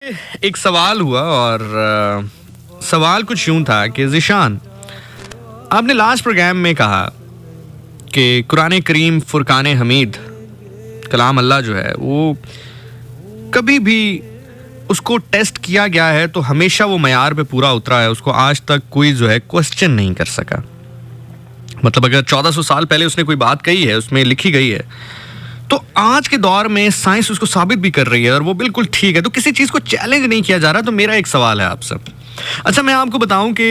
एक सवाल हुआ और सवाल कुछ यूं था कि ज़ीशान, आपने लास्ट प्रोग्राम में कहा कि कुरान करीम फुरकान हमीद कलाम अल्लाह जो है वो कभी भी उसको टेस्ट किया गया है तो हमेशा वो मयार पे पूरा उतरा है, उसको आज तक कोई जो है क्वेश्चन नहीं कर सका। मतलब अगर 1400 साल पहले उसने कोई बात कही है, उसमें लिखी गई है, तो आज के दौर में साइंस उसको साबित भी कर रही है और वो बिल्कुल ठीक है, तो किसी चीज़ को चैलेंज नहीं किया जा रहा। तो मेरा एक सवाल है आपसे। अच्छा, मैं आपको बताऊं कि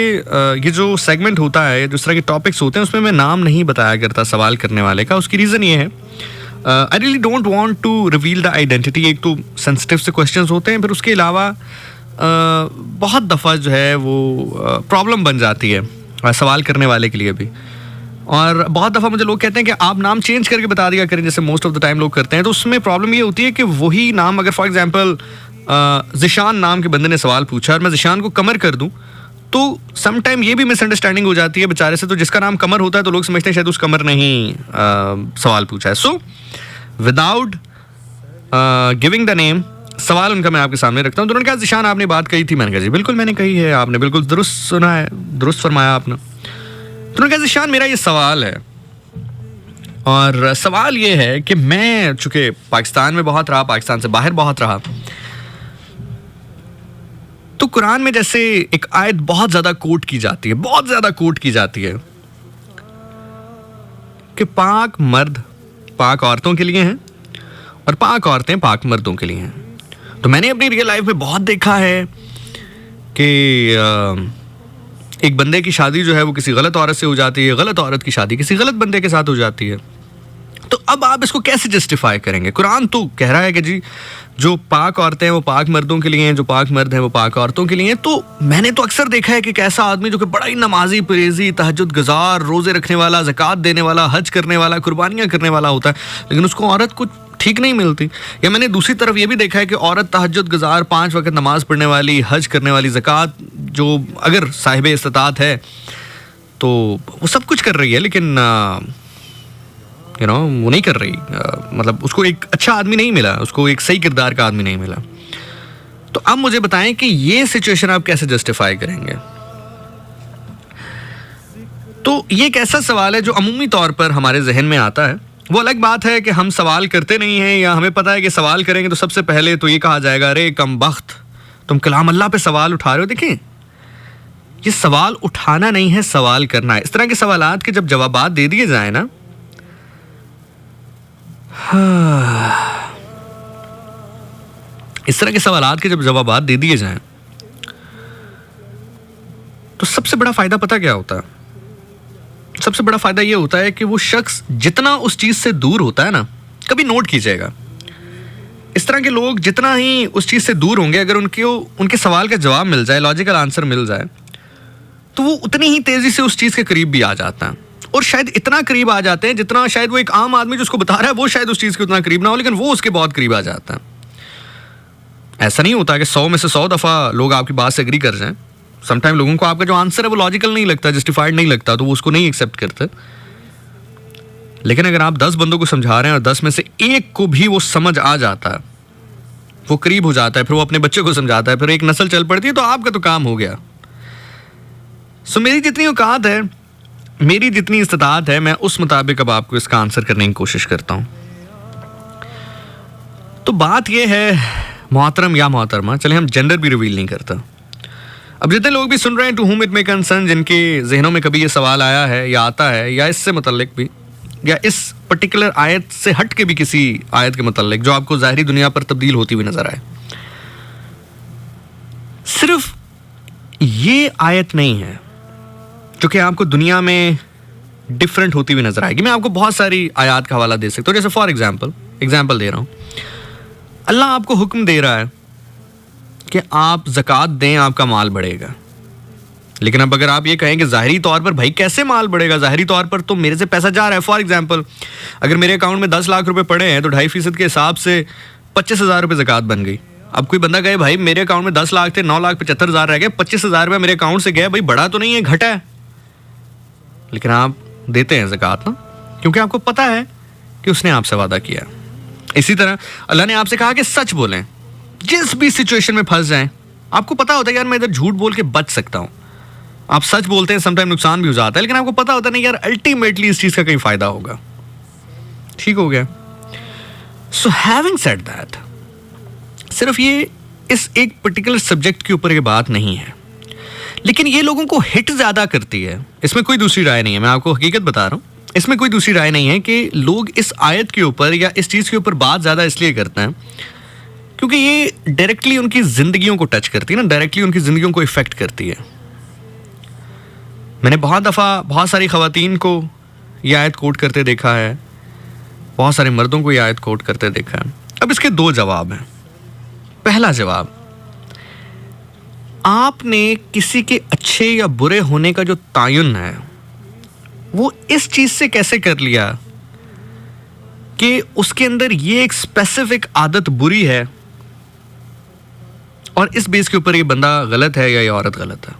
ये जो सेगमेंट होता है, जिस तरह के टॉपिक्स होते हैं, उसमें मैं नाम नहीं बताया करता सवाल करने वाले का। उसकी रीज़न ये है, I really don't want to reveal the identity. एक तो सेंसिटिव से क्वेश्चंस होते हैं, फिर उसके अलावा बहुत दफ़ा जो है वो प्रॉब्लम बन जाती है सवाल करने वाले के लिए भी। और बहुत दफ़ा मुझे लोग कहते हैं कि आप नाम चेंज करके बता दिया करें, जैसे मोस्ट ऑफ द टाइम लोग करते हैं। तो उसमें प्रॉब्लम ये होती है कि वही नाम, अगर फॉर एग्जांपल ज़ीशान नाम के बंदे ने सवाल पूछा और मैं ज़ीशान को कमर कर दूं, तो सम टाइम ये भी मिसअंडरस्टैंडिंग हो जाती है बेचारे से। तो जिसका नाम कमर होता है तो लोग समझते हैं शायद उस कमर ने ही सवाल पूछा है। So without giving the name, सवाल उनका मैं आपके सामने रखता हूँ। तो उन्होंने कहा ज़ीशान आपने बात कही थी। मैंने कहा जी बिल्कुल मैंने कही है, आपने बिल्कुल दुरुस्त सुना है, दुरुस्त फरमाया आपने। तो उन्होंने कहा ज़ीशान मेरा ये सवाल है, और सवाल ये है कि मैं चूंकि पाकिस्तान में बहुत रहा, पाकिस्तान से बाहर बहुत रहा, तो कुरान में जैसे एक आयत बहुत ज्यादा कोट की जाती है, बहुत ज्यादा कोट की जाती है कि पाक मर्द पाक औरतों के लिए हैं और पाक औरतें पाक मर्दों के लिए हैं। तो मैंने अपनी रियल लाइफ में बहुत देखा है कि एक बंदे की शादी जो है वो किसी गलत औरत से हो जाती है, गलत औरत की शादी किसी गलत बंदे के साथ हो जाती है। तो अब आप इसको कैसे जस्टिफाई करेंगे? कुरान तो कह रहा है कि जी जो पाक औरतें हैं वो पाक मर्दों के लिए हैं, जो पाक मर्द हैं वो पाक औरतों के लिए हैं। तो मैंने तो अक्सर देखा है कि एक ऐसा आदमी जो कि बड़ा ही नमाजी, परहेजी, तहज्जुद गुजार, रोजे रखने वाला, ज़कात देने वाला, हज करने वाला, कुर्बानियाँ करने वाला होता है, लेकिन उसको औरत कुछ ठीक नहीं मिलती। या मैंने दूसरी तरफ ये भी देखा है कि औरत तहज्जुद गुजार, 5 वक्त नमाज पढ़ने वाली, हज करने वाली, ज़कात जो अगर साहिब इस्तात है तो वो सब कुछ कर रही है, लेकिन वो नहीं कर रही, मतलब उसको एक अच्छा आदमी नहीं मिला, उसको एक सही किरदार का आदमी नहीं मिला। तो अब मुझे बताएं कि ये सिचुएशन आप कैसे जस्टिफाई करेंगे? तो ये एक ऐसा सवाल है जो अमूमी तौर पर हमारे जहन में आता है। वो अलग बात है कि हम सवाल करते नहीं हैं, या हमें पता है कि सवाल करेंगे तो सबसे पहले तो ये कहा जाएगा, अरे कमबख्त, तुम कलाम अल्लाह पे सवाल उठा रहे हो। देखिए, ये सवाल उठाना नहीं है, सवाल करना है। इस तरह के सवालात के जब जवाबात दे दिए जाए ना, इस तरह के सवालात के जब जवाबात दे दिए जाएं, तो सबसे बड़ा फायदा पता क्या होता है? सबसे बड़ा फायदा यह होता है कि वो शख्स जितना उस चीज से दूर होता है ना, कभी नोट कीजिएगा, इस तरह के लोग जितना ही उस चीज से दूर होंगे, अगर उनके सवाल का जवाब मिल जाए, लॉजिकल आंसर मिल जाए, तो वो उतनी ही तेजी से उस चीज के करीब भी आ जाता है। और शायद इतना करीब आ जाते हैं जितना शायद वो एक आम आदमी जो उसको बता रहा है वो शायद उस चीज के उतना करीब ना हो, लेकिन वो उसके बहुत करीब आ जाता है। ऐसा नहीं होता कि 100 में से 100 दफा लोग आपकी बात से एग्री कर जाएं। समटाइम लोगों को आपका जो आंसर है वो लॉजिकल नहीं लगता, जस्टिफाइड नहीं लगता, तो वो उसको नहीं एक्सेप्ट करते। लेकिन अगर आप 10 बंदों को समझा रहे हैं और 10 में से एक को भी वो समझ आ जाता है, वो करीब हो जाता है, फिर वो अपने बच्चे को समझाता है, फिर एक नस्ल चल पड़ती है, तो आपका तो काम हो गया। सो मेरी जितनी औकात है, मेरी जितनी इस्तात है, मैं उस मुताबिक अब आपको इसका आंसर करने की कोशिश करता हूं। तो बात यह है, मोहतरम या मोहतरमा, चले हम जेंडर भी रिवील नहीं करता। अब जितने लोग भी सुन रहे हैं, to whom it may concern, जिनके जहनों में कभी ये सवाल आया है या आता है, या इससे मुतल्लिक भी, या इस पर्टिकुलर आयत से हट के भी किसी आयत के मुतल्लिक जो आपको ज़ाहिरी दुनिया पर तब्दील होती हुई नजर आए, सिर्फ ये आयत नहीं है जो कि आपको दुनिया में डिफरेंट होती हुई नजर आएगी। मैं आपको बहुत सारी आयत का हवाला दे सकता हूँ। जैसे फॉर एग्जाम्पल दे रहा हूँ, अल्लाह आपको हुक्म दे रहा है कि आप ज़कात दें, आपका माल बढ़ेगा। लेकिन अब अगर आप ये कहें कि ज़ाहिरी तौर पर भाई कैसे माल बढ़ेगा, ज़ाहिरी तौर पर तो मेरे से पैसा जा रहा है। फॉर एग्जाम्पल, अगर मेरे अकाउंट में 10 लाख रुपए पड़े हैं तो 2.5% के हिसाब से 25,000 रुपये ज़कात बन गई। अब कोई बंदा कहे भाई मेरे अकाउंट में 10 लाख थे, 9,75,000 रह गए, 25,000 रुपये मेरे अकाउंट से गया, भाई बढ़ा तो नहीं है, घटा है। लेकिन आप देते हैं ज़कात ना, क्योंकि आपको पता है कि उसने आपसे वादा किया। इसी तरह अल्लाह ने आपसे कहा कि सच बोलें, जिस भी सिचुएशन में फंस जाएं, आपको पता होता है यार मैं इधर झूठ बोल के बच सकता हूं। आप सच बोलते हैं, समटाइम नुकसान भी हो जाता है, लेकिन आपको पता होता नहीं यार अल्टीमेटली इस चीज का कहीं फायदा होगा। ठीक हो गया। सो हैविंग सेड दैट, सिर्फ ये इस एक पर्टिकुलर सब्जेक्ट के ऊपर ये बात नहीं है, लेकिन ये लोगों को हिट ज्यादा करती है। इसमें कोई दूसरी राय नहीं है, मैं आपको हकीकत बता रहा हूं, इसमें कोई दूसरी राय नहीं है कि लोग इस आयत के ऊपर या इस चीज के ऊपर बात ज्यादा इसलिए करते हैं क्योंकि ये डायरेक्टली उनकी जिंदगियों को टच करती है ना, डायरेक्टली उनकी जिंदगियों को इफेक्ट करती है। मैंने बहुत दफा बहुत सारी खवातीन को ये आयत कोट करते देखा है, बहुत सारे मर्दों को ये आयत कोट करते देखा है। अब इसके दो जवाब हैं। पहला जवाब, आपने किसी के अच्छे या बुरे होने का जो तायुन है वो इस चीज से कैसे कर लिया कि उसके अंदर ये एक स्पेसिफिक आदत बुरी है और इस बेस के ऊपर ये बंदा गलत है या ये औरत गलत है।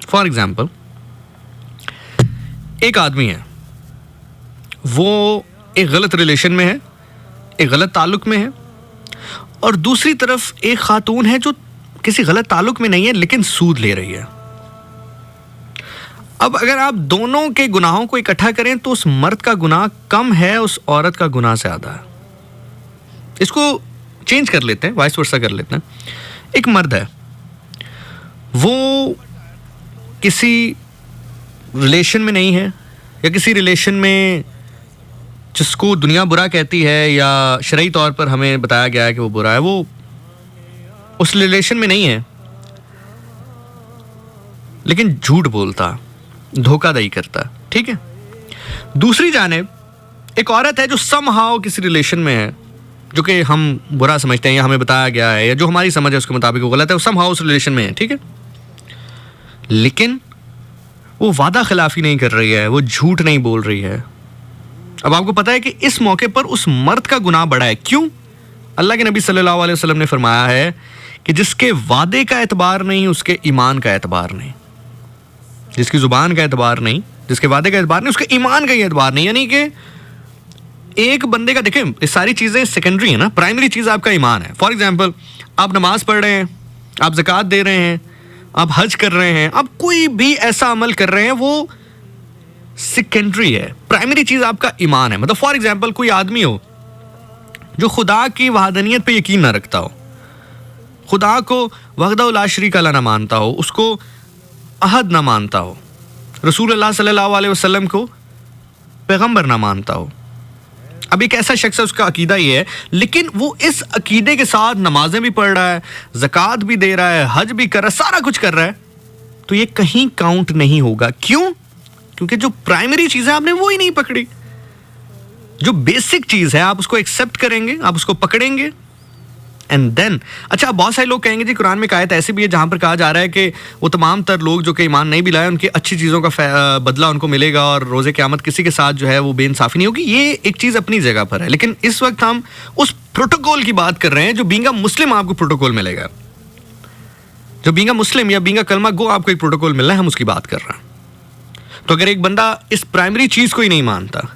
फॉर एग्जाम्पल, एक आदमी है, वो एक गलत रिलेशन में है, एक गलत ताल्लुक में है, और दूसरी तरफ एक खातून है जो किसी गलत ताल्लुक में नहीं है लेकिन सूद ले रही है। अब अगर आप दोनों के गुनाहों को इकट्ठा करें तो उस मर्द का गुनाह कम है, उस औरत का गुनाह ज्यादा है। इसको चेंज कर लेते हैं, वाइस वर्सा कर लेते हैं। एक मर्द है, वो किसी रिलेशन में नहीं है या किसी रिलेशन में जिसको दुनिया बुरा कहती है या शरई तौर पर हमें बताया गया है कि वो बुरा है, वो उस रिलेशन में नहीं है लेकिन झूठ बोलता, धोखाधड़ी करता। ठीक है। दूसरी जानिब एक औरत है जो समहाउ किसी रिलेशन में है जो कि हम बुरा समझते हैं या हमें बताया गया है या जो हमारी समझ है उसके मुताबिक वो गलत है, वो समहाउ उस रिलेशन में है। ठीक है। लेकिन वो वादा खिलाफी नहीं कर रही है, वो झूठ नहीं बोल रही है। अब आपको पता है कि इस मौके पर उस मर्द का गुनाह बड़ा है। क्यों? अल्लाह के नबी सल्लल्लाहु अलैहि वसल्लम ने फरमाया है कि जिसके वादे का एतबार नहीं उसके ईमान का एतबार नहीं, जिसकी जुबान का एतबार नहीं, जिसके वादे का एतबार नहीं, उसके ईमान का ही एतबार नहीं। यानी कि एक बंदे का, देखें ये सारी चीजें सेकेंडरी है ना, प्राइमरी चीज आपका ईमान है। फॉर एग्जाम्पल, आप नमाज पढ़ रहे हैं, आप ज़कात दे रहे हैं, आप हज कर रहे हैं, आप कोई भी ऐसा अमल कर रहे हैं, वो सेकेंडरी है। प्राइमरी चीज आपका ईमान है। मतलब फॉर एग्जाम्पल, कोई आदमी हो जो खुदा की वहादनियत पे यकीन ना रखता हो, खुदा को वहदहु ला शरीका लहू ना मानता हो, उसको अहद ना मानता हो, रसूलुल्लाह सल्लल्लाहु अलैहि वसल्लम को पैगंबर ना मानता हो। अब एक ऐसा शख्स है, उसका अकीदा ये है, लेकिन वो इस अकीदे के साथ नमाजें भी पढ़ रहा है, ज़कात भी दे रहा है, हज भी कर रहा है, सारा कुछ कर रहा है, तो ये कहीं काउंट नहीं होगा। क्यों? क्योंकि जो प्राइमरी चीज है आपने वो ही नहीं पकड़ी। जो बेसिक चीज है आप उसको एक्सेप्ट करेंगे, आप उसको पकड़ेंगे, एंड देन अच्छा, बहुत सारे लोग कहेंगे जी कुरान में एक आयत ऐसी भी है जहां पर कहा जा रहा है कि वो तमाम तर लोग जो कि ईमान नहीं भी लाए उनकी अच्छी चीज़ों का बदला उनको मिलेगा और रोज़े क़यामत किसी के साथ जो है वो बेइंसाफ़ी नहीं होगी। ये एक चीज़ अपनी जगह पर है, लेकिन इस वक्त हम उस प्रोटोकॉल की बात कर रहे हैं जो बीइंग अ मुस्लिम आपको प्रोटोकॉल मिलेगा, जो बीइंग अ मुस्लिम या बीइंग अ कलमा गो आपको एक प्रोटोकॉल मिल रहा है, हम उसकी बात कर रहे हैं। तो अगर एक बंदा इस प्राइमरी चीज़ को ही नहीं मानता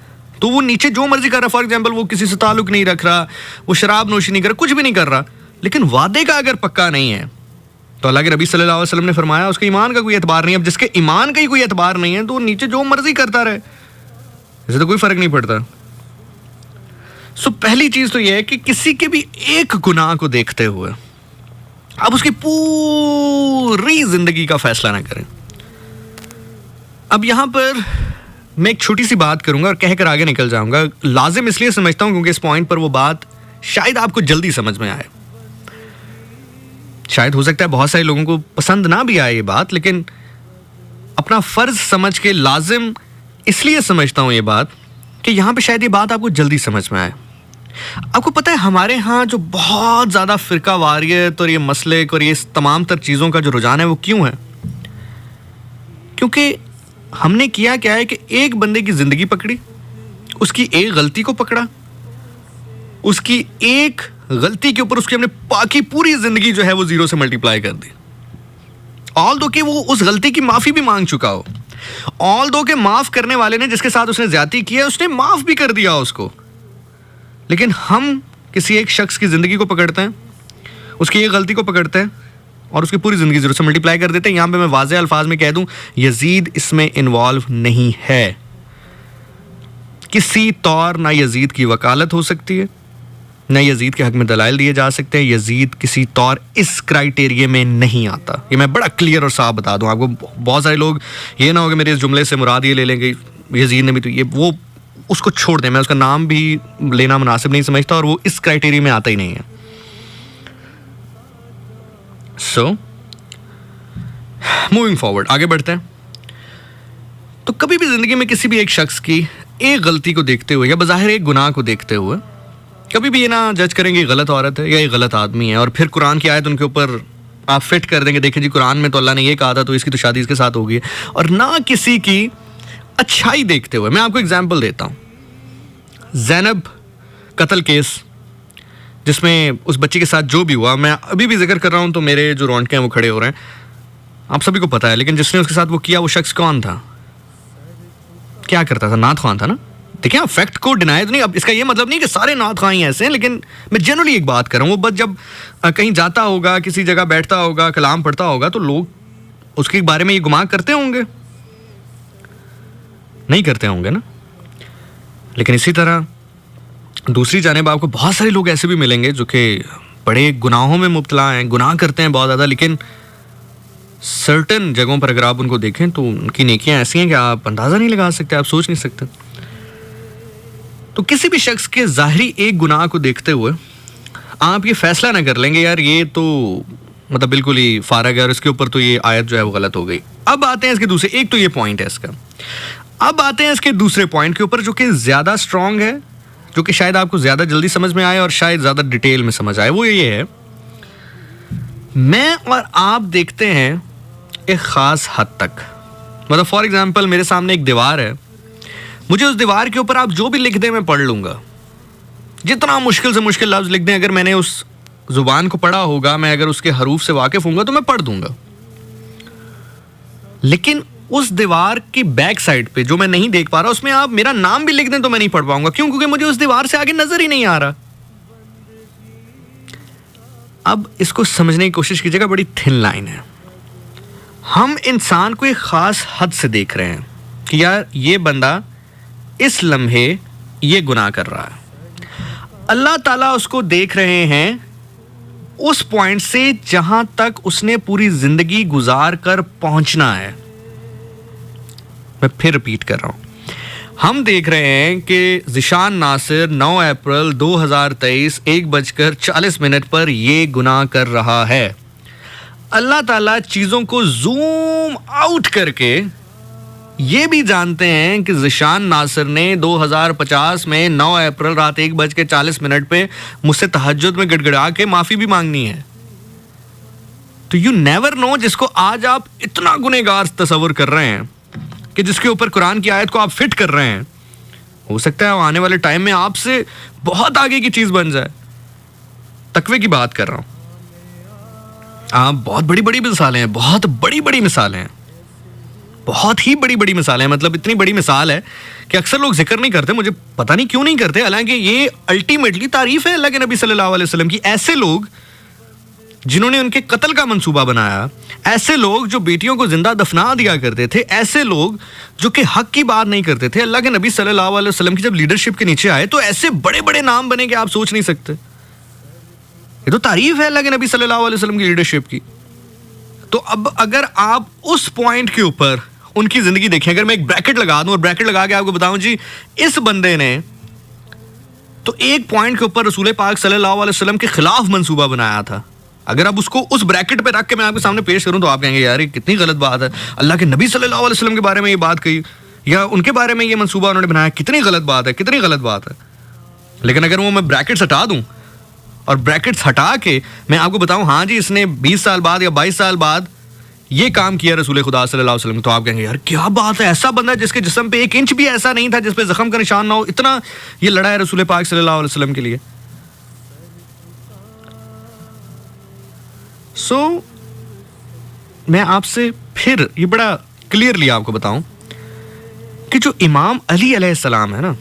तो वो नीचे जो मर्जी कर रहा है, फॉर एग्जाम्पल वो किसी से ताल्लुक नहीं रख रहा, वो शराब नोशी नहीं कर रहा, कुछ भी नहीं कर रहा, लेकिन वादे का अगर पक्का नहीं है तो अल्लाह के नबी सल्लल्लाहु अलैहि वसल्लम ने फरमाया उसके ईमान का कोई एतबार नहीं है। अब जिसके ईमान का ही कोई एतबार नहीं है तो वो नीचे जो मर्जी करता रहे, इससे तो कोई फर्क नहीं पड़ता। सो पहली चीज तो यह है कि किसी के भी एक गुनाह को देखते हुए आप उसकी पूरी जिंदगी का फैसला ना करें। अब यहां पर मैं एक छोटी सी बात करूंगा और कहकर आगे निकल जाऊंगा। लाजिम इसलिए समझता हूं क्योंकि इस पॉइंट पर वो बात शायद आपको जल्दी समझ में आए। शायद हो सकता है बहुत सारे लोगों को पसंद ना भी आए ये बात, लेकिन अपना फर्ज समझ के लाजिम इसलिए समझता हूं ये बात कि यहां पे शायद ये बात आपको जल्दी समझ में आए। आपको पता है हमारे यहाँ जो बहुत ज़्यादा फ़िरका वारियत और ये मसलिक और ये तमाम तर चीज़ों का जो रुझान है वो क्यों है? क्योंकि हमने किया क्या है कि एक बंदे की ज़िंदगी पकड़ी, उसकी एक गलती को पकड़ा, उसकी एक गलती के ऊपर उसकी हमने बाकी पूरी ज़िंदगी जो है वो ज़ीरो से मल्टीप्लाई कर दी। ऑल दो कि वो उस गलती की माफ़ी भी मांग चुका हो, ऑल दो के माफ़ करने वाले ने जिसके साथ उसने ज़्यादती की है उसने माफ़ भी कर दिया उसको, लेकिन हम किसी एक शख्स की ज़िंदगी को पकड़ते हैं, उसकी ये गलती को पकड़ते हैं और उसकी पूरी ज़िंदगी ज़रूर से मल्टीप्लाई कर देते हैं। यहाँ पे मैं वाज़े अल्फाज में कह दूँ, यजीद इसमें इन्वॉल्व नहीं है। किसी तौर ना यजीद की वकालत हो सकती है, न यजीद के हक में दलाइल दिए जा सकते हैं। यजीद किसी तौर इस क्राइटेरिया में नहीं आता। ये मैं बड़ा क्लियर और साफ बता दूं आपको। बहुत सारे लोग ये ना हो कि मेरे इस जुमले से मुराद ये ले लेंगे यजीद ने भी तो ये वो, उसको छोड़ दें। मैं उसका नाम भी लेना मुनासिब नहीं समझता और वो इस क्राइटेरिया में आता ही नहीं है। सो मूविंग फॉरवर्ड, आगे बढ़ते हैं। तो कभी भी जिंदगी में किसी भी एक शख्स की एक गलती को देखते हुए या बज़ाहिर एक गुनाह को देखते हुए कभी भी ये ना जज करेंगे ये गलत औरत है या ये गलत आदमी है और फिर कुरान की आयत उनके ऊपर आप फिट कर देंगे, देखें जी कुरान में तो अल्लाह ने ये कहा था तो इसकी तो शादी इसके साथ होगी। और ना किसी की अच्छाई देखते हुए, मैं आपको एग्जांपल देता हूँ, ज़ैनब कत्ल केस जिसमें उस बच्ची के साथ जो भी हुआ, मैं अभी भी जिक्र कर रहा हूँ तो मेरे जो रोंगटे हैं वो खड़े हो रहे हैं। आप सभी को पता है, लेकिन जिसने उसके साथ वो किया वो शख्स कौन था, क्या करता था? नात ख़्वान था ना। देखिए आप फैक्ट को डिनाई तो नहीं, अब इसका ये मतलब नहीं कि सारे नात ख़्वान ही ऐसे हैं, लेकिन मैं जनरली एक बात कर रहा हूँ। वो बस जब कहीं जाता होगा, किसी जगह बैठता होगा, कलाम पढ़ता होगा तो लोग उसके बारे में ये गुमान करते होंगे, नहीं करते होंगे ना। लेकिन इसी तरह दूसरी जानिब आपको बहुत सारे लोग ऐसे भी मिलेंगे जो कि बड़े गुनाहों में मुब्तला हैं, गुनाह करते हैं बहुत ज़्यादा, लेकिन सर्टन जगहों पर अगर आप उनको देखें तो उनकी नेकियां ऐसी हैं कि आप अंदाज़ा नहीं लगा सकते, आप सोच नहीं सकते। तो किसी भी शख्स के ज़ाहरी एक गुनाह को देखते हुए आप ये फैसला ना कर लेंगे यार ये तो मतलब बिल्कुल ही फारग है और इसके ऊपर तो ये आयत जो है वो गलत हो गई। अब आते हैं इसके दूसरे, एक तो ये पॉइंट है इसका, अब आते हैं इसके दूसरे पॉइंट के ऊपर जो कि ज़्यादा स्ट्रॉन्ग है, जो कि शायद आपको ज़्यादा जल्दी समझ में आए और शायद ज़्यादा डिटेल में समझ आए। वो ये है, मैं और आप देखते हैं एक ख़ास हद तक, मतलब फॉर एग्जांपल मेरे सामने एक दीवार है, मुझे उस दीवार के ऊपर आप जो भी लिख दें मैं पढ़ लूँगा, जितना मुश्किल से मुश्किल लफ्ज़ लिख दें, अगर मैंने उस ज़ुबान को पढ़ा होगा, मैं अगर उसके हरूफ से वाकिफ़ हूँगा तो मैं पढ़ दूँगा। लेकिन उस दीवार की बैक साइड पे जो मैं नहीं देख पा रहा उसमें आप मेरा नाम भी लिख दें तो मैं नहीं पढ़ पाऊंगा। क्यों? क्योंकि मुझे उस दीवार से आगे नजर ही नहीं आ रहा। अब इसको समझने की कोशिश कीजिएगा, बड़ी थिन लाइन है। हम इंसान को एक खास हद से देख रहे हैं कि यार ये बंदा इस लम्हे ये गुनाह कर रहा है, अल्लाह ताला उसको देख रहे हैं उस पॉइंट से जहां तक उसने पूरी जिंदगी गुजार कर पहुंचना है। मैं फिर रिपीट कर रहा हूं, हम देख रहे हैं कि ज़िशान नासिर 9 अप्रैल 2023 1:40 पर ये गुनाह कर रहा है। अल्लाह ताला चीज़ों को जूम आउट करके ये भी जानते हैं कि ज़िशान नासिर ने 2050 में 9 अप्रैल रात 1:40 पे मुझसे तहज्जुद में गिड़गिड़ा के माफ़ी भी मांगनी है। तो यू नेवर नो, जिसको आज आप इतना गुनहगार तस्वर कर रहे हैं कि जिसके ऊपर कुरान की आयत को आप फिट कर रहे हैं, हो सकता है आने वाले टाइम में आपसे बहुत आगे की चीज बन जाए। तकवे की बात कर रहा हूं। आप बहुत बड़ी बड़ी मिसालें हैं, बहुत बड़ी बड़ी मिसालें हैं, बहुत ही बड़ी बड़ी मिसालें हैं। मतलब इतनी बड़ी मिसाल है कि अक्सर लोग जिक्र नहीं करते, मुझे पता नहीं क्यों नहीं करते, हालांकि ये अल्टीमेटली तारीफ है अल्लाह के नबी सल्लल्लाहु अलैहि वसल्लम की। ऐसे लोग जिन्होंने उनके कत्ल का मंसूबा बनाया, ऐसे लोग जो बेटियों को जिंदा दफना दिया करते थे, ऐसे लोग जो कि हक की बात नहीं करते थे, अल्लाह के नबी सल्लल्लाहु अलैहि वसल्लम की जब लीडरशिप के नीचे आए तो ऐसे बड़े बड़े नाम बने कि आप सोच नहीं सकते। ये तो तारीफ है अल्लाह के नबी सल्लल्लाहु अलैहि वसल्लम की लीडरशिप की। तो अब अगर आप उस पॉइंट के ऊपर उनकी जिंदगी देखें, अगर मैं एक ब्रैकेट लगा दूं और ब्रैकेट लगा के आपको बताऊं जी इस बंदे ने तो एक पॉइंट के ऊपर रसूल पाक सल्लल्लाहु अलैहि वसल्लम के खिलाफ मंसूबा बनाया था, अगर आप उसको उस ब्रैकेट पे रख के मैं आपके सामने पेश करूं तो आप कहेंगे यार ये कितनी गलत बात है, अल्लाह के नबी सल्लल्लाहु अलैहि वसल्लम के बारे में ये बात कही या उनके बारे में ये मंसूबा उन्होंने बनाया, कितनी गलत बात है, कितनी गलत बात है। लेकिन अगर वो मैं ब्रैकेट्स हटा दूं और ब्रैकेट्स हटा के मैं आपको बताऊं हाँ जी इसने 20 साल बाद या 22 साल बाद ये काम किया रसूल खुदा सल्लल्लाहु अलैहि वसल्लम, तो आप कहेंगे यार क्या बात है, ऐसा बंदा जिसके जिस्म पे 1 इंच भी ऐसा नहीं था जिस पे जख्म का निशान ना हो, इतना ये लड़ा है रसूल पाक सल्लल्लाहु अलैहि वसल्लम के लिए। सो मैं आपसे फिर ये बड़ा क्लियरली आपको बताऊं कि जो इमाम अली अलैहिस्सलाम है ना,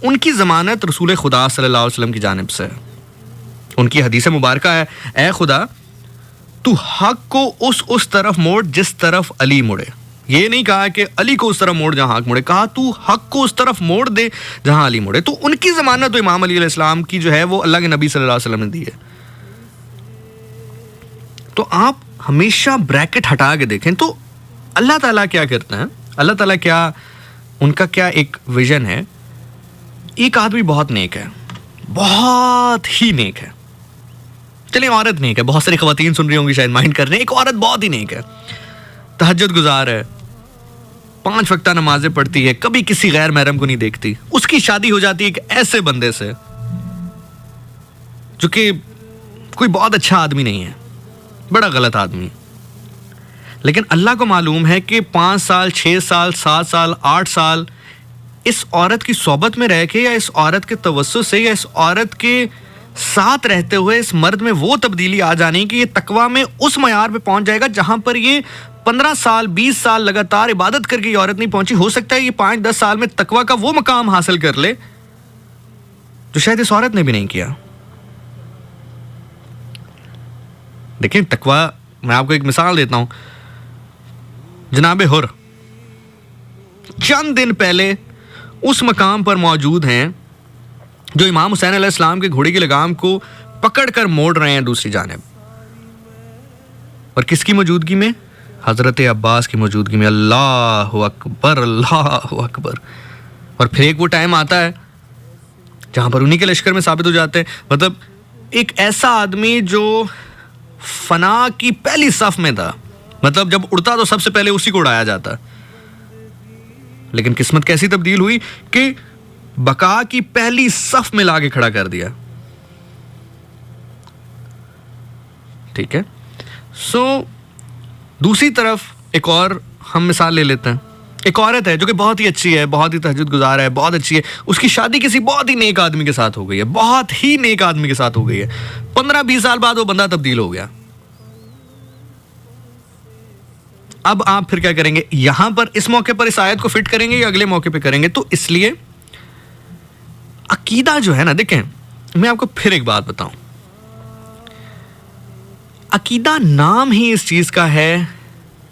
उनकी जमानत रसूल खुदा सल्लल्लाहु अलैहि वसल्लम की जानिब से है। उनकी हदीस मुबारक है, ए खुदा तू हक को उस तरफ मोड़ जिस तरफ अली मुड़े। ये नहीं कहा कि अली को उस तरफ मोड़ जहां हक मुड़े, कहा तू हक को उस तरफ मोड़ दे जहां अली मुड़े। तो उनकी जमानत तो इमाम अली अलैहिस्सलाम की जो है वो अल्लाह के नबी सल्लल्लाहु अलैहि वसल्लम ने दी है। तो आप हमेशा ब्रैकेट हटा के देखें तो अल्लाह ताला क्या करते हैं, अल्लाह ताला क्या, उनका क्या एक विजन है। एक आदमी बहुत नेक है, बहुत ही नेक है, चलिए औरत नेक है, बहुत सारी खवातीन सुन रही होंगी शायद माइंड कर रहे हैं, एक औरत बहुत ही नेक है, तहज्जुद गुजार है, 5 वक्ता नमाजें पढ़ती है, कभी किसी गैर महरम को नहीं देखती, उसकी शादी हो जाती है एक ऐसे बंदे से जो कि कोई बहुत अच्छा आदमी नहीं है, बड़ा गलत आदमी। लेकिन अल्लाह को मालूम है कि 5 साल 6 साल 7 साल 8 साल इस औरत की सोबत में रह के या इस औरत के तवस्सुस से या इस औरत के साथ रहते हुए इस मर्द में वो तब्दीली आ जानी कि ये तकवा में उस मयार पे पहुंच जाएगा जहां पर ये 15 साल 20 साल लगातार इबादत करके ये औरत नहीं पहुंची। हो सकता है ये 5-10 साल में तकवा का वो मकाम हासिल कर ले जो शायद इस औरत ने भी नहीं किया। देखिए तकवा, मैं आपको एक मिसाल देता हूं, जनाब हुर चंद दिन पहले उस मकाम पर मौजूद हैं जो इमाम हुसैन अलैहिस्सलाम के घोड़े की लगाम को पकड़कर मोड़ रहे हैं दूसरी जानिब, और किसकी मौजूदगी में? हजरत अब्बास की मौजूदगी में। अल्लाह अकबर, अल्लाह अकबर। और फिर एक वो टाइम आता है जहां पर उन्हीं के लश्कर में साबित हो जाते हैं, मतलब एक ऐसा आदमी जो फना की पहली सफ में था, मतलब जब उड़ता तो सबसे पहले उसी को उड़ाया जाता, लेकिन किस्मत कैसी तब्दील हुई कि बका की पहली सफ में लाके खड़ा कर दिया। ठीक है, सो दूसरी तरफ एक और हम मिसाल ले लेते हैं। एक औरत है जो कि बहुत ही अच्छी है, बहुत ही तहज्जुद गुजार है, बहुत अच्छी है, उसकी शादी किसी बहुत ही नेक आदमी के साथ हो गई है, बहुत ही नेक आदमी के साथ हो गई है। 15-20 साल बाद वो बंदा तब्दील हो गया। अब आप फिर क्या करेंगे? यहां पर इस मौके पर इस आयत को फिट करेंगे या अगले मौके पे करेंगे? तो इसलिए अकीदा जो है ना, देखें मैं आपको फिर एक बात बताऊं, अकीदा नाम ही इस चीज का है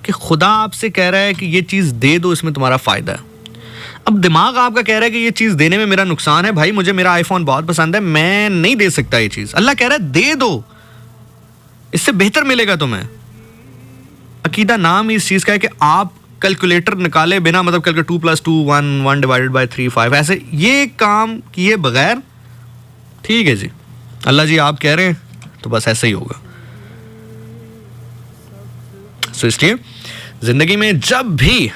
कि खुदा आपसे कह रहा है कि ये चीज दे दो, इसमें तुम्हारा फायदा है। अब दिमाग आपका कह रहा है कि ये चीज देने में मेरा नुकसान है, भाई मुझे मेरा आईफोन बहुत पसंद है, मैं नहीं दे सकता ये चीज। अल्लाह कह रहा है दे दो, इससे बेहतर मिलेगा तुम्हें। अकीदा नाम ही इस चीज का है कि आप कैलकुलेटर निकाले बिना, मतलब कैलकुलेटर 2 + 2 1 1 / 3 5 ऐसे ये काम किए बगैर, ठीक है जी अल्लाह जी आप कह रहे हैं तो बस ऐसा ही होगा। सो इसलिए जिंदगी में जब भी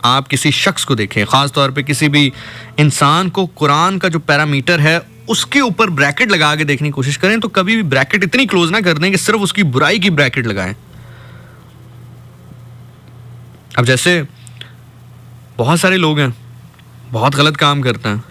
आप किसी शख्स को देखें, खास तौर पे किसी भी इंसान को, कुरान का जो पैरामीटर है उसके ऊपर ब्रैकेट लगा के देखने की कोशिश करें, तो कभी भी ब्रैकेट इतनी क्लोज ना कर दें कि सिर्फ उसकी बुराई की ब्रैकेट लगाएं। अब जैसे बहुत सारे लोग हैं बहुत गलत काम करते हैं,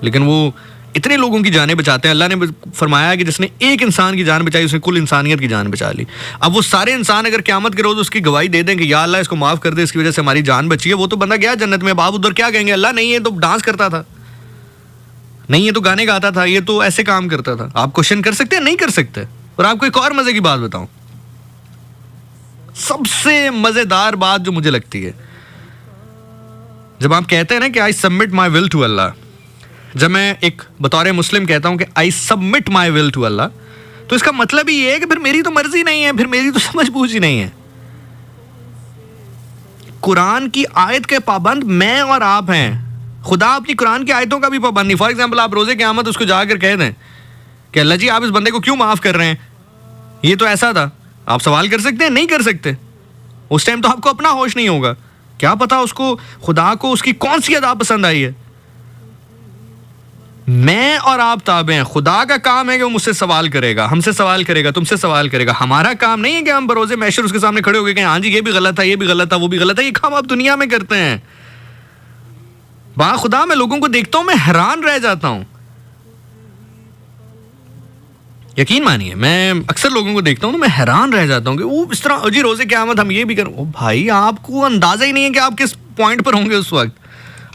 लेकिन वो इतने लोगों की जानें बचाते हैं। अल्लाह ने फरमाया कि जिसने एक इंसान की जान बचाई उसने कुल इंसानियत की जान बचा ली। अब वो सारे इंसान अगर क़यामत के रोज़ उसकी गवाही दे दें कि या अल्लाह इसको माफ़ कर दे, इसकी वजह से हमारी जान बची है, वो तो बंदा गया जन्नत में। अब आप उधर क्या कहेंगे? अल्लाह नहीं ये तो डांस करता था, नहीं ये तो गाने गाता था, ये तो ऐसे काम करता था। आप क्वेश्चन कर सकते हैं? नहीं कर सकते। और आपको एक और मजे की बात बताऊं, सबसे मजेदार बात जो मुझे लगती है, जब आप कहते हैं ना कि I submit my will to Allah, जब मैं एक बतौर मुस्लिम कहता हूं कि I submit my will to Allah, तो इसका मतलब ही ये है कि फिर मेरी तो मर्जी नहीं है, फिर मेरी तो समझ बूझ ही नहीं है। कुरान की आयत के पाबंद मैं और आप हैं, खुदा अपनी कुरान की आयतों का भी पाबंद नहीं। फॉर एग्जाम्पल आप रोजे क़यामत उसको जाकर कह दें कि अल्लाह जी आप इस बंदे को क्यों माफ कर रहे हैं, ये तो ऐसा था। आप सवाल कर सकते हैं? नहीं कर सकते। उस टाइम तो आपको अपना होश नहीं होगा, क्या पता उसको, खुदा को उसकी कौन सी अदा पसंद आई है। मैं और आप ताबे हैं, खुदा का काम है कि वो मुझसे सवाल करेगा, हमसे सवाल करेगा, तुमसे सवाल करेगा। हमारा काम नहीं है कि हम बरोज़े महशर उसके सामने खड़े हो गए कि हाँ जी ये भी गलत था, ये भी गलत था, वो भी गलत है। ये काम आप दुनिया में करते हैं। बा खुदा मैं लोगों को देखता हूं, मैं हैरान रह जाता हूं। यकीन मानिए मैं अक्सर लोगों को देखता हूं तो मैं हैरान रह जाता हूं कि वो इस तरह जी रोजे क़यामत हम ये भी करें। ओ भाई आपको अंदाजा ही नहीं है कि आप किस पॉइंट पर होंगे उस वक्त,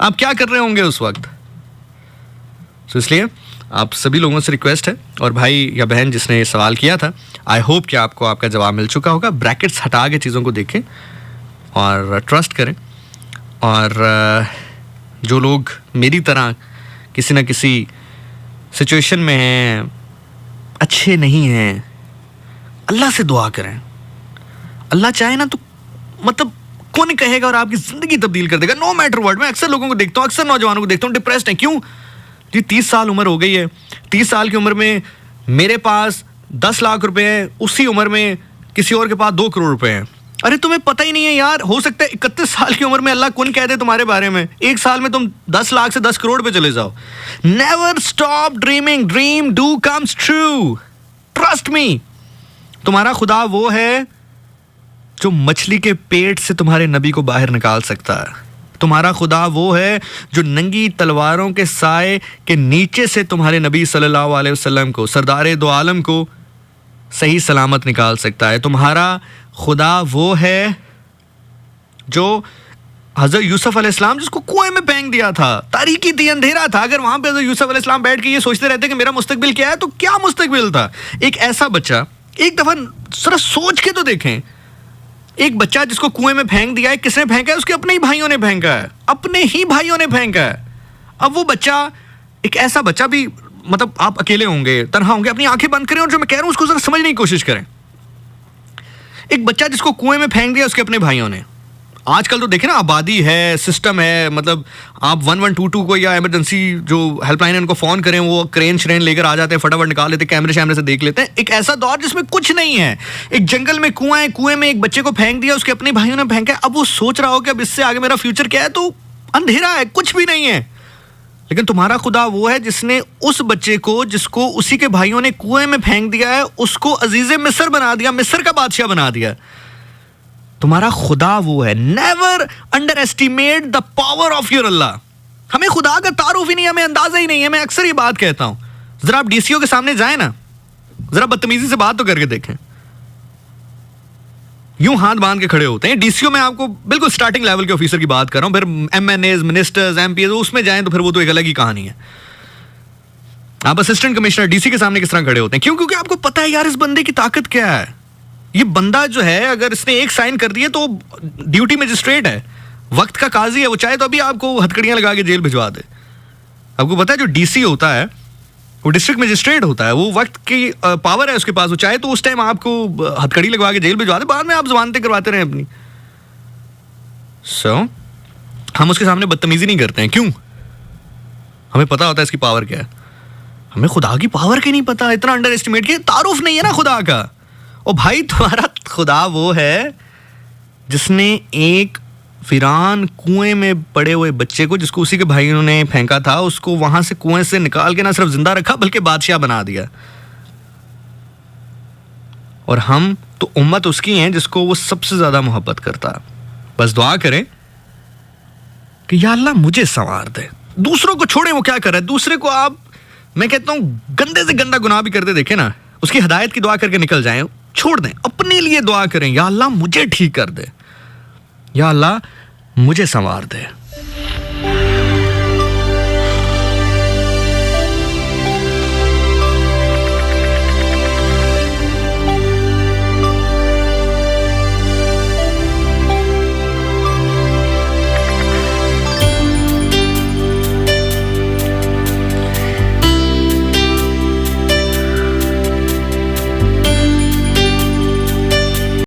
आप क्या कर रहे होंगे उस वक्त। तो इसलिए आप सभी लोगों से रिक्वेस्ट है, और भाई या बहन जिसने ये सवाल किया था, आई होप कि आपको आपका जवाब मिल चुका होगा। ब्रैकेट्स हटा के चीज़ों को देखें और ट्रस्ट करें। और जो लोग मेरी तरह किसी न किसी सिचुएशन में हैं, अच्छे नहीं हैं, अल्लाह से दुआ करें। अल्लाह चाहे ना तो मतलब कौन कहेगा और आपकी ज़िंदगी तब्दील कर देगा, नो मैटर व्हाट। मैं अक्सर लोगों को देखता हूँ, अक्सर नौजवानों को देखता हूँ डिप्रेस्ड हैं। क्यों जी? 30 साल उम्र हो गई है, 30 साल की उम्र में मेरे पास 10 लाख रुपए हैं, उसी उम्र में किसी और के पास 2 करोड़ रुपए हैं। अरे तुम्हें पता ही नहीं है यार, हो सकता है 31 साल की उम्र में अल्लाह कौन कह दे तुम्हारे बारे में, 1 साल में तुम 10 लाख से 10 करोड़ पे चले जाओ। Never stop dreaming, dream do comes true, trust me. तुम्हारा खुदा वो है जो मछली के पेट से तुम्हारे नबी को बाहर निकाल सकता है। तुम्हारा खुदा वो है जो नंगी तलवारों के साए के नीचे से तुम्हारे नबी सल्लल्लाहु अलैहि वसल्लम को, सरदारे दो आलम को सही सलामत निकाल सकता है। तुम्हारा खुदा वो है जो हज़रत यूसुफ अलैहिस्सलाम, जिसको कुएं में फेंक दिया था, तारीकी थी, अंधेरा था। अगर वहां पे हज़रत यूसुफ अलैहिस्सलाम बैठ के ये सोचते रहते कि मेरा मुस्तकबिल क्या है, तो क्या मुस्तकबिल था। एक ऐसा बच्चा, एक दफा जरा सोच के तो देखें, एक बच्चा जिसको कुएं में फेंक दिया है, किसने फेंका है? उसके अपने ही भाइयों ने फेंका है, अपने ही भाइयों ने फेंका है। अब वो बच्चा, एक ऐसा बच्चा भी, मतलब आप अकेले होंगे, तन्हा होंगे, अपनी आंखें बंद करें और जो मैं कह रहा हूं उसको जरा समझने की कोशिश करें। एक बच्चा जिसको कुएं में फेंक दिया उसके अपने भाइयों ने। आजकल तो देखें ना, आबादी है, सिस्टम है, मतलब आप 1122 को या इमरजेंसी जो हेल्पलाइन है उनको फ़ोन करें, वो क्रेन श्रेन लेकर आ जाते हैं, फटाफट निकाल लेते हैं, कैमरे शैमरे से देख लेते हैं। एक ऐसा दौर जिसमें कुछ नहीं है, एक जंगल में कुआं है, कुएं में एक बच्चे को फेंक दिया, उसके अपने भाइयों ने फेंका है। अब वो सोच रहा हो कि अब इससे आगे मेरा फ्यूचर क्या है, तो अंधेरा है, कुछ भी नहीं है। लेकिन तुम्हारा खुदा वो है जिसने उस बच्चे को, जिसको उसी के भाइयों ने कुएं में फेंक दिया है, उसको अजीज़े मिस्र बना दिया, मिस्र का बादशाह बना दिया। तुम्हारा खुदा वो है। Never underestimate the power of your Allah. हमें खुदा का तारुफ ही नहीं, हमें अंदाजा ही नहीं है। मैं अक्सर ये बात कहता हूं, जरा आप डीसीओ के सामने जाए ना, जरा बदतमीजी से बात तो करके देखें। यूं हाथ बांध के खड़े होते हैं डीसीओ में। आपको बिल्कुल स्टार्टिंग लेवल के ऑफिसर की बात कर रहा हूं, फिर एमएनएज, मिनिस्टर्स, एमपीएस, उसमें जाएं तो फिर वो तो एक अलग ही कहानी है। आप असिस्टेंट कमिश्नर, डीसी के सामने किस तरह खड़े होते हैं? क्यों? क्योंकि आपको पता है यार इस बंदे की ताकत क्या है। ये बंदा जो है, अगर इसने एक साइन कर दिए तो ड्यूटी मजिस्ट्रेट है, वक्त का काजी है, वो चाहे तो अभी आपको हथकड़ियां लगा के जेल भिजवा दे। आपको पता है जो डीसी होता है वो डिस्ट्रिक्ट मजिस्ट्रेट होता है, वो वक्त की पावर है उसके पास, वो चाहे तो उस टाइम आपको हथकड़ी लगवा के जेल भिजवा दे, बाद में आप जमानतें करवाते रहे अपनी। हम उसके सामने बदतमीजी नहीं करते हैं। क्यों? हमें पता होता है इसकी पावर क्या है। हमें खुदा की पावर की नहीं पता, इतना अंडर एस्टिमेट किया, तारुफ नहीं है ना खुदा का। ओ भाई, तुम्हारा खुदा वो है जिसने एक वीरान कुएं में पड़े हुए बच्चे को, जिसको उसी के भाइयों ने फेंका था, उसको वहां से कुएं से निकाल के ना सिर्फ जिंदा रखा बल्कि बादशाह बना दिया। और हम तो उम्मत उसकी हैं जिसको वो सबसे ज्यादा मोहब्बत करता। बस दुआ करें कि या अल्लाह मुझे संवार दे। दूसरों को छोड़े, वो क्या कर रहा है। दूसरे को आप, मैं कहता हूं, गंदे से गंदा गुनाह भी करते देखे ना, उसकी हिदायत की दुआ करके निकल जाएं, छोड़ दें। अपने लिए दुआ करें, या अल्लाह मुझे ठीक कर दे, या अल्लाह मुझे संवार दे।